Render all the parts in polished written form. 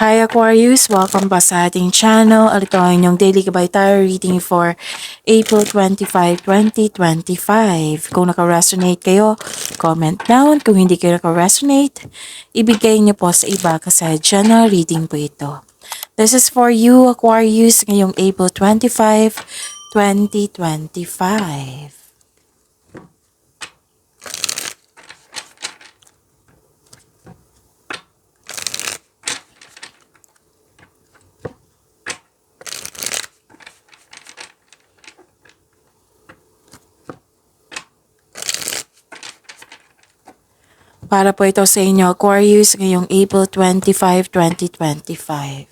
Hi Aquarius! Welcome back sa ating channel. Ito ang inyong daily gabay tarot reading for April 25, 2025. Kung naka-resonate kayo, comment down. Kung hindi kayo naka-resonate, ibigay niyo po sa iba kasi general reading po ito. This is for you Aquarius ngayong April 25, 2025. Para po ito sa inyo, Aquarius, ngayong April 25, 2025.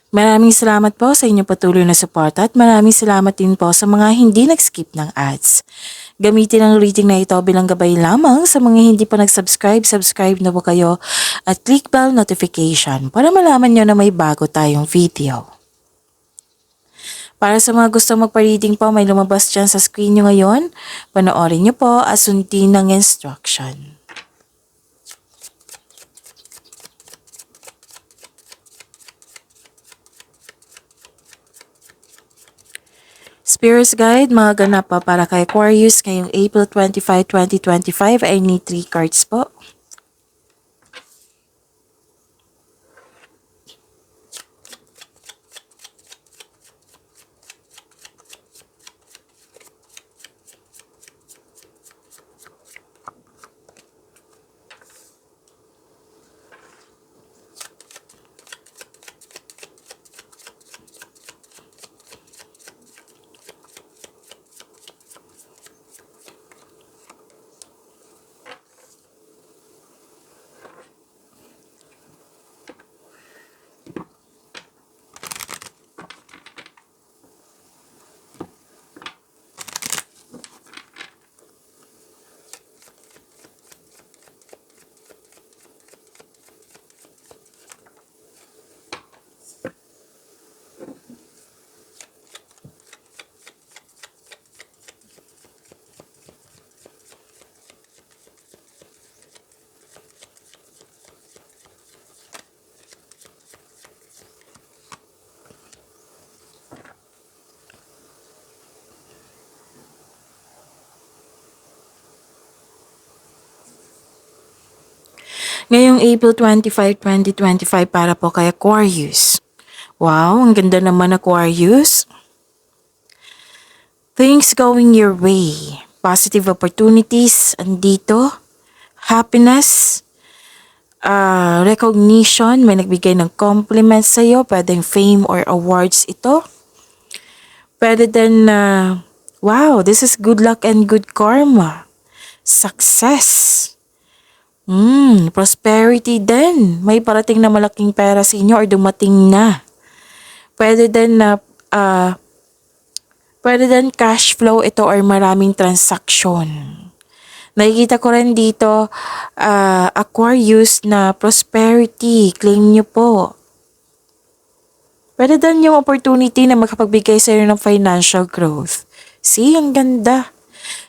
Maraming salamat po sa inyong patuloy na suporta at maraming salamat din po sa mga hindi nag-skip ng ads. Gamitin ang reading na ito bilang gabay lamang sa mga hindi pa subscribe na po kayo at click bell notification para malaman nyo na may bago tayong video. Para sa mga gusto magpa-reading po, may lumabas dyan sa screen nyo ngayon. Panoorin nyo po at sundin ng instruction. Spirits Guide, mga ganap pa para kay Aquarius ngayong April 25, 2025. I need 3 cards po. Ngayong April 25, 2025 para po kay Aquarius. Wow, ang ganda naman Aquarius. Things going your way. Positive opportunities andito. Happiness. Recognition. May nagbigay ng compliments sa'yo. Pwedeng fame or awards ito. Pwede din wow, this is good luck and good karma. Success. Prosperity din. May parating na malaking pera sa inyo or dumating na. Pwede din cash flow ito or maraming transaction. Nakikita ko rin dito, Aquarius na prosperity. Claim nyo po. Pwede din yung opportunity na makapagbigay sa inyo ng financial growth. See, ang ganda.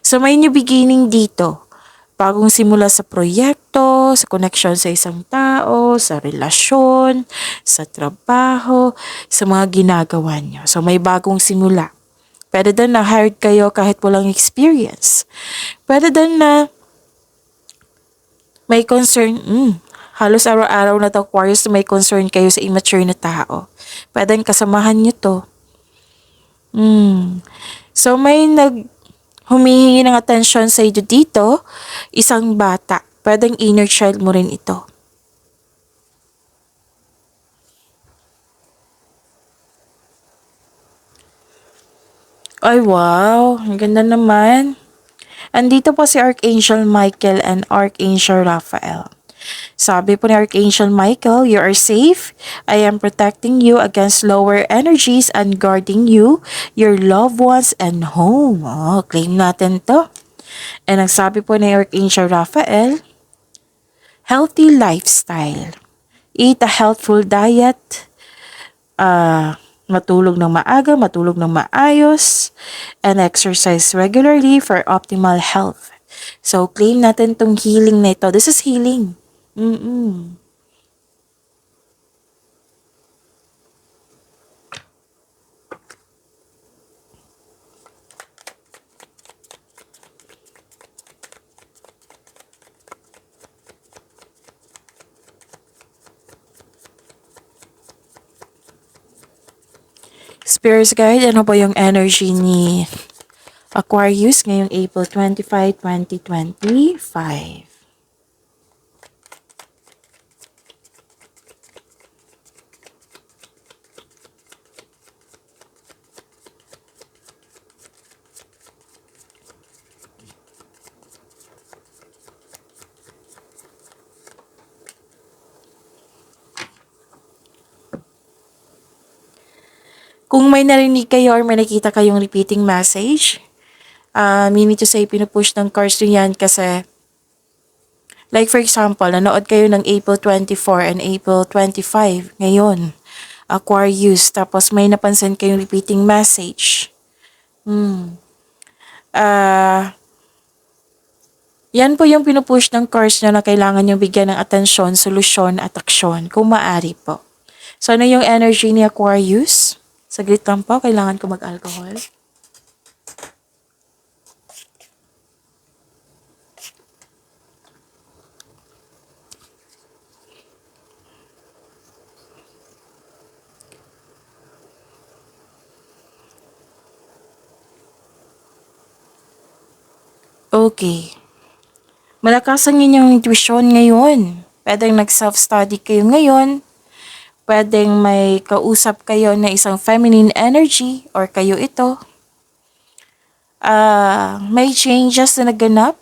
So may new beginning dito. Bagong simula sa proyekto, sa connection sa isang tao, sa relasyon, sa trabaho, sa mga ginagawa nyo. So may bagong simula. Pwede din na hired kayo kahit walang experience. Pwede din na may concern, halos araw-araw na to Aquarius na may concern kayo sa immature na tao. Pwede kasamahan nyo to. So may humihingi ng attention sa iyo dito, isang bata. Pwedeng inner child mo rin ito. Ay wow, ang ganda naman. Andito po si Archangel Michael and Archangel Raphael. Sabi po ni Archangel Michael, you are safe. I am protecting you against lower energies and guarding you, your loved ones, and home. Oh, claim natin to. And ang sabi po ni Archangel Raphael, healthy lifestyle. Eat a healthful diet. Matulog ng maaga, matulog ng maayos, and exercise regularly for optimal health. So, claim natin tong healing na ito. This is healing. Mm-mm. Spirits guide, ano ba yung energy ni Aquarius ngayong April 25, 2025? Kung may narinig kayo or may nakita kayong repeating message, meaning to say, pinupush ng cards nyo yan kasi, like for example, nanood kayo ng April 24 and April 25 ngayon, Aquarius, tapos may napansin kayong repeating message. Yan po yung pinupush ng cards nyo na kailangan yung bigyan ng atensyon, solusyon at aksyon, kung maaari po. So, ano yung energy ni Aquarius? Saglit lang po, kailangan ko mag-alcohol. Okay. Malakas ang inyong intuition ngayon. Pwedeng nag-self-study kayo ngayon. Pwedeng may kausap kayo na isang feminine energy or kayo ito. May changes na naganap.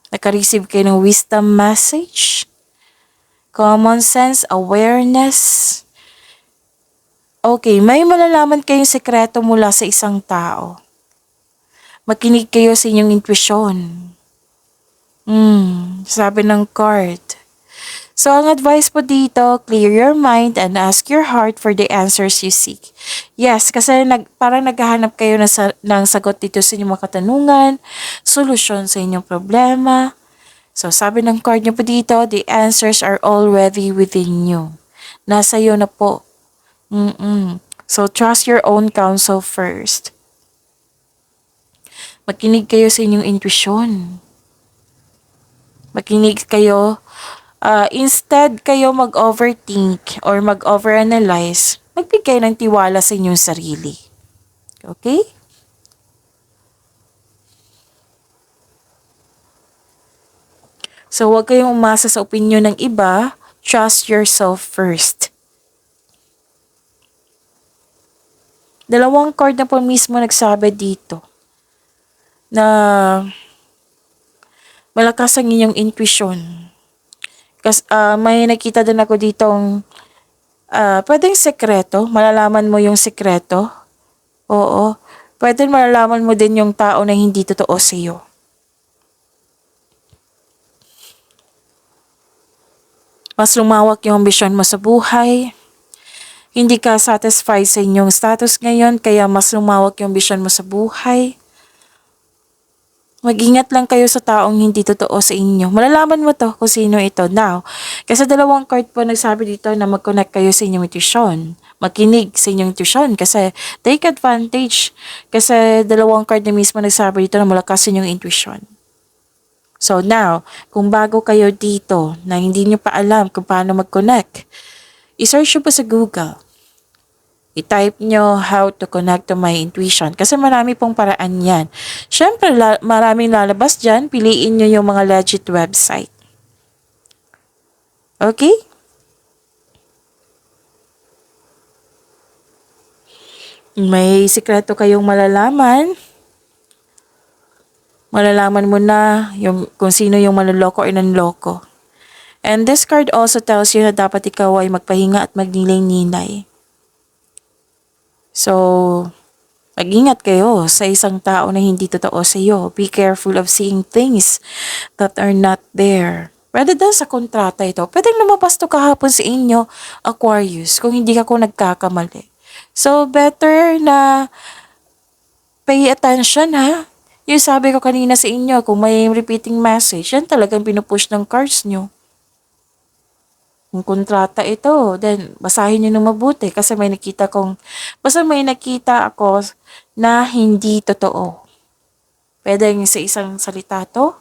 Naka-receive kayo ng wisdom message. Common sense, awareness. Okay, may malalaman kayong sekreto mula sa isang tao. Makinig kayo sa inyong intuition. Sabi ng card. So, ang advice po dito, clear your mind and ask your heart for the answers you seek. Yes, kasi parang naghahanap kayo ng sagot dito sa inyong mga katanungan, solusyon sa inyong problema. So, sabi ng card niyo po dito, the answers are already within you. Nasa iyo na po. So, trust your own counsel first. Makinig kayo sa inyong intuition. Makinig kayo. Instead kayo mag-overthink or mag-overanalyze, magbigay ng tiwala sa inyong sarili. Okay? So, huwag kayong umasa sa opinion ng iba. Trust yourself first. Dalawang card na po mismo nagsabi dito na malakas ang inyong intuition. Kasi may nakita din ako ditong pwedeng sekreto, malalaman mo yung sekreto. Oo. Pwedeng malalaman mo din yung tao na hindi totoo sa iyo. Mas lumawak yung ambisyon mo sa buhay. Hindi ka satisfied sa inyong status ngayon, kaya mas lumawak yung ambisyon mo sa buhay. Mag-ingat lang kayo sa taong hindi totoo sa inyo. Malalaman mo to kung sino ito. Now, kasi dalawang card po nagsabi dito na mag-connect kayo sa inyong intuition. Makinig sa inyong intuition kasi take advantage. Kasi dalawang card na mismo nagsabi dito na malakas sa inyong intuition. So now, kung bago kayo dito na hindi nyo pa alam kung paano mag-connect, i-search nyo po sa Google. I-type nyo how to connect to my intuition. Kasi marami pong paraan yan. Siyempre, maraming lalabas dyan. Piliin nyo yung mga legit website. Okay? May sikreto kayong malalaman. Malalaman mo na kung sino yung manloloko o nanloko. And this card also tells you na dapat ikaw ay magpahinga at magnilay-nilay. So, mag-ingat kayo sa isang tao na hindi totoo sa iyo. Be careful of seeing things that are not there. Pwede daw sa kontrata ito. Pwede lumabas to kahapon sa inyo, Aquarius, kung hindi ako nagkakamali. So, better na pay attention ha. Yung sabi ko kanina sa inyo, kung may repeating message, yan talagang pinupush ng cards nyo. Yung kontrata ito, then basahin nyo ng mabuti kasi basta may nakita ako na hindi totoo. Pwede yung sa isang salita to,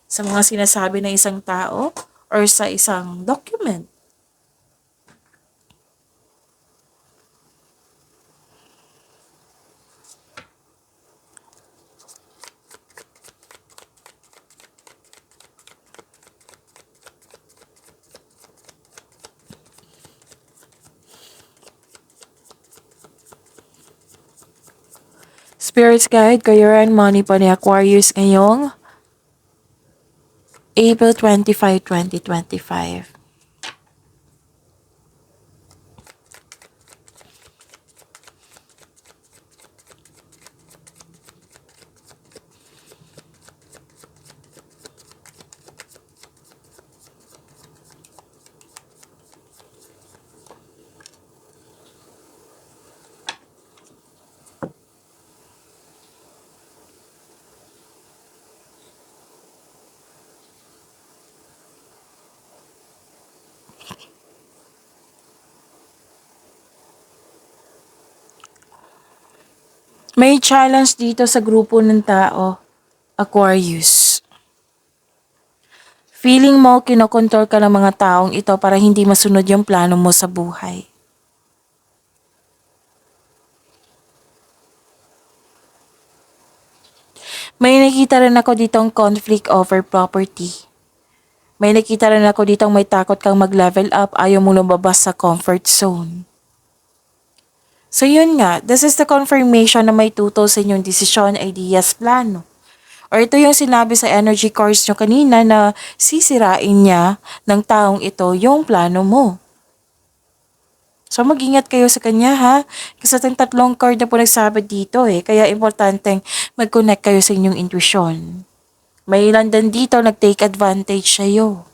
sa mga sinasabi ng isang tao, or sa isang document. Spirits Guide, Career and Money po ni Aquarius ngayong April 25, 2025. May challenge dito sa grupo ng tao, Aquarius. Feeling mo kinokontrol ka ng mga taong ito para hindi masunod yung plano mo sa buhay. May nakita rin ako ditong conflict over property. May nakita rin ako ditong may takot kang mag-level up, ayaw mo lumabas sa comfort zone. So yun nga, this is the confirmation na may tutol sa inyong desisyon, ideas, plano. Or ito yung sinabi sa energy cards nyo kanina na sisirain niya ng taong ito yung plano mo. So mag-ingat kayo sa kanya ha. Kasi itong tatlong card na po nagsabi dito Kaya importanteng mag-connect kayo sa inyong intuition. May ilan din dito nag-take advantage sa'yo.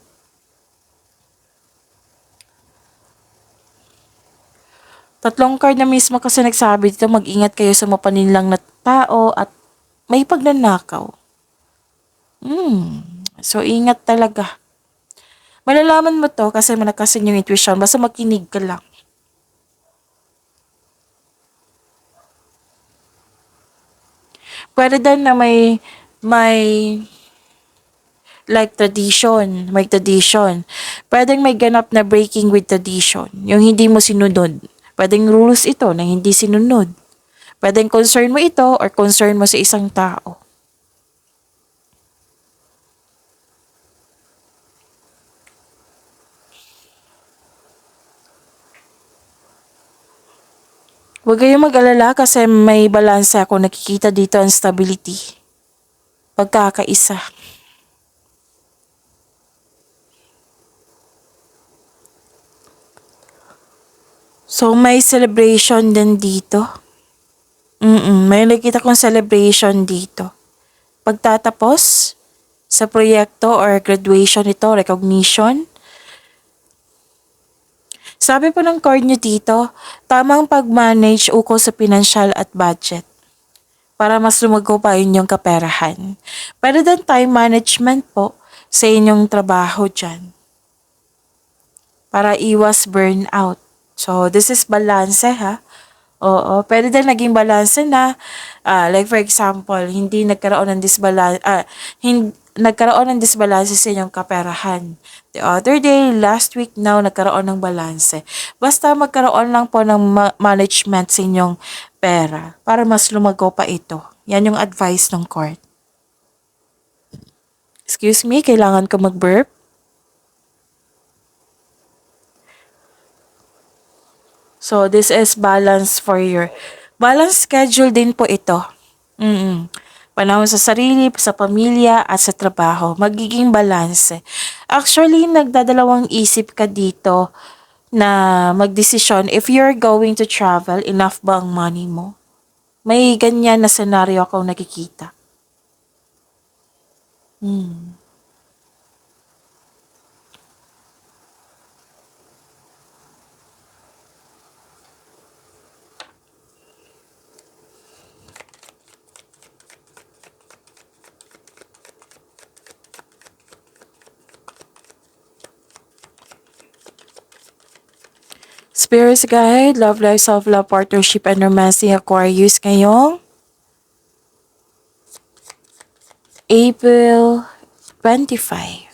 Tatlong card na mismo kasi nagsabi dito, mag-ingat kayo sa mapaninlang na tao at may pagnanakaw. So ingat talaga. Malalaman mo to kasi malakasin yung intuition. Basta makinig ka lang. Pwede din na may like tradition, may tradition. Pwedeng may ganap na breaking with tradition, yung hindi mo sinunod. Pwedeng rules ito na hindi sinunod. Pwedeng concern mo ito or concern mo sa isang tao. Huwag kayong mag-alala kasi may balanse ako nakikita dito ang stability. Pagkakaisa. So may celebration din dito. May nakita kong celebration dito. Pagtatapos sa proyekto or graduation ito, recognition. Sabi po ng card nyo dito, tamang pag-manage ukol sa financial at budget para mas lumago pa inyong kaperahan. Pero din time management po sa inyong trabaho dyan para iwas burnout. So, this is balance ha. Oo, pwede din naging balanse na, like for example, hindi nagkaroon ng nagkaroon ng disbalance sa inyong kaperahan. The other day, last week now, nagkaroon ng balanse. Basta magkaroon lang po ng management sa inyong pera para mas lumago pa ito. Yan yung advice ng court. Excuse me, kailangan ko mag-burp? So, this is balance schedule din po ito. Panahon sa sarili, sa pamilya, at sa trabaho. Magiging balanse. Actually, nagdadalawang isip ka dito na magdesisyon if you're going to travel, enough ba ang money mo? May ganyan na senaryo akong nakikita. Spirits guide, love life, self-love, partnership, and romancing Aquarius ngayong April 25.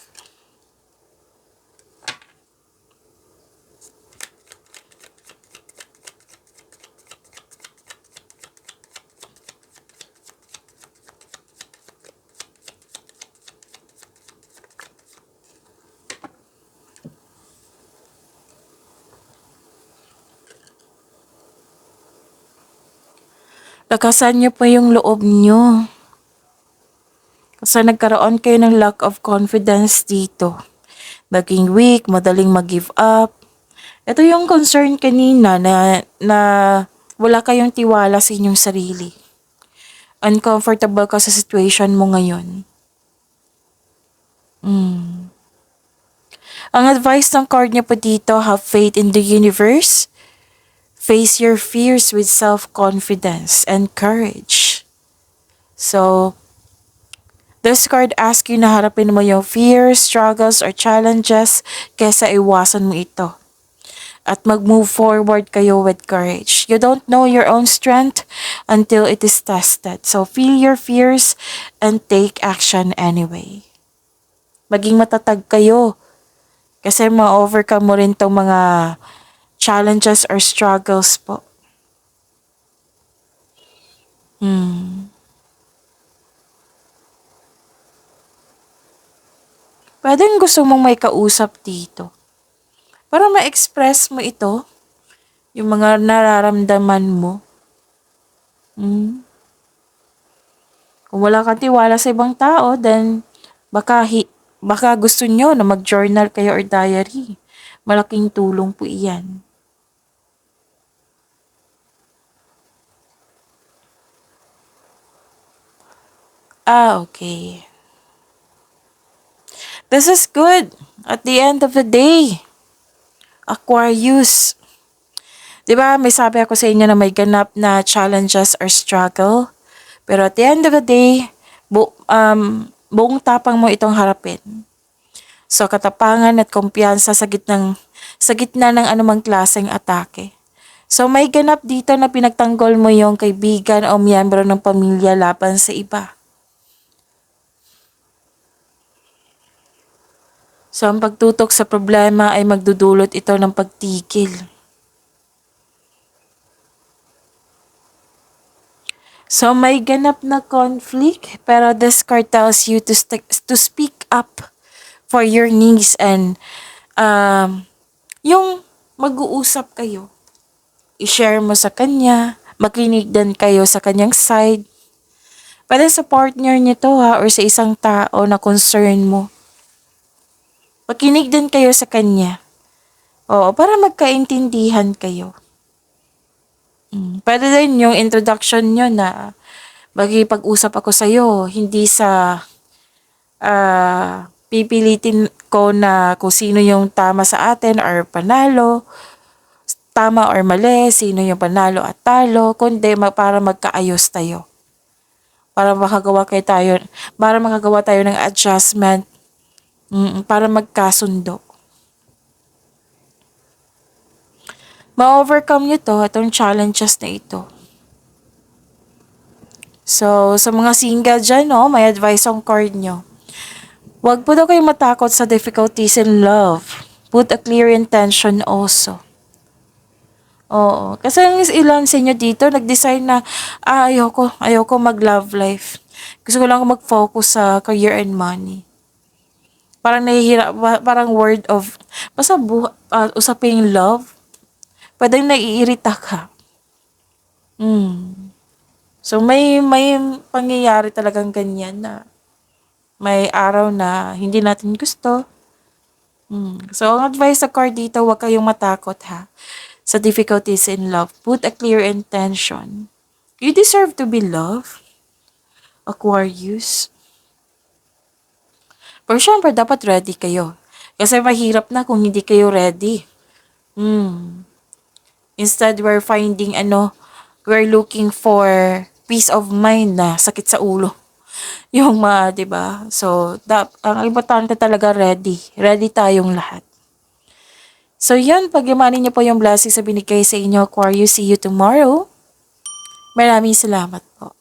Lakasan niyo po yung loob niyo. Kasi nagkaroon kayo ng lack of confidence dito. Maging weak, madaling mag-give up. Ito yung concern kanina na wala kayong tiwala sa inyong sarili. Uncomfortable ka sa situation mo ngayon. Ang advice ng card niya po dito, have faith in the universe. Face your fears with self-confidence and courage. So, this card asks you na harapin mo yung fears, struggles, or challenges kesa iwasan mo ito. At mag-move forward kayo with courage. You don't know your own strength until it is tested. So, feel your fears and take action anyway. Maging matatag kayo kasi ma-overcome mo rin tong mga challenges or struggles po. Pwedeng gusto mong may kausap dito. Para ma-express mo ito, yung mga nararamdaman mo. Kung wala kang tiwala sa ibang tao, then baka gusto nyo na mag-journal kayo or diary. Malaking tulong po iyan. Okay. This is good. At the end of the day, Aquarius. Diba, may sabi ako sa inyo na may ganap na challenges or struggle. Pero at the end of the day, buong tapang mo itong harapin. So, katapangan at kumpiyansa sa gitna ng anumang klaseng atake. So, may ganap dito na pinagtanggol mo yung kaibigan o miyembro ng pamilya laban sa iba. So, ang pagtutok sa problema ay magdudulot ito ng pagtigil. So, may ganap na conflict, pero this card tells you to speak up for your needs and yung mag-uusap kayo. I-share mo sa kanya, makinig din kayo sa kanyang side. Pwede sa partner niyo to ha, or sa isang tao na concern mo. Makinig din kayo sa kanya. Oo, para magkaintindihan kayo. Pwede din yung introduction nyo na magipag-usap ako sa'yo, hindi sa pipilitin ko na kung sino yung tama sa atin or panalo, tama or mali, sino yung panalo at talo, kundi para magkaayos tayo. Para makagawa tayo ng adjustment, para magkasundo. Ma-overcome nyo to, itong challenges na ito. So, sa mga single dyan, no, may advice ang card nyo. Huwag po daw kayong matakot sa difficulties in love. Put a clear intention also. Oo. Kasi ilan sa inyo dito, nag-decide na, ayoko mag-love life. Gusto ko lang mag-focus sa career and money. Parang parang word of, basta usaping love, pwedeng naiirita ka. So, may pangyayari talagang ganyan na may araw na hindi natin gusto. So, ang advice sa card dito, huwag kayong matakot ha. Sa difficulties in love, put a clear intention. You deserve to be loved, Aquarius. Pero syempre, dapat ready kayo. Kasi mahirap na kung hindi kayo ready. Instead, we're looking for peace of mind na sakit sa ulo. Yung So, ang importante talaga ready. Ready tayong lahat. So yun, pagyamanin niyo po yung blessings sa binigay sa inyo, Aquarius. See you tomorrow. Maraming salamat po.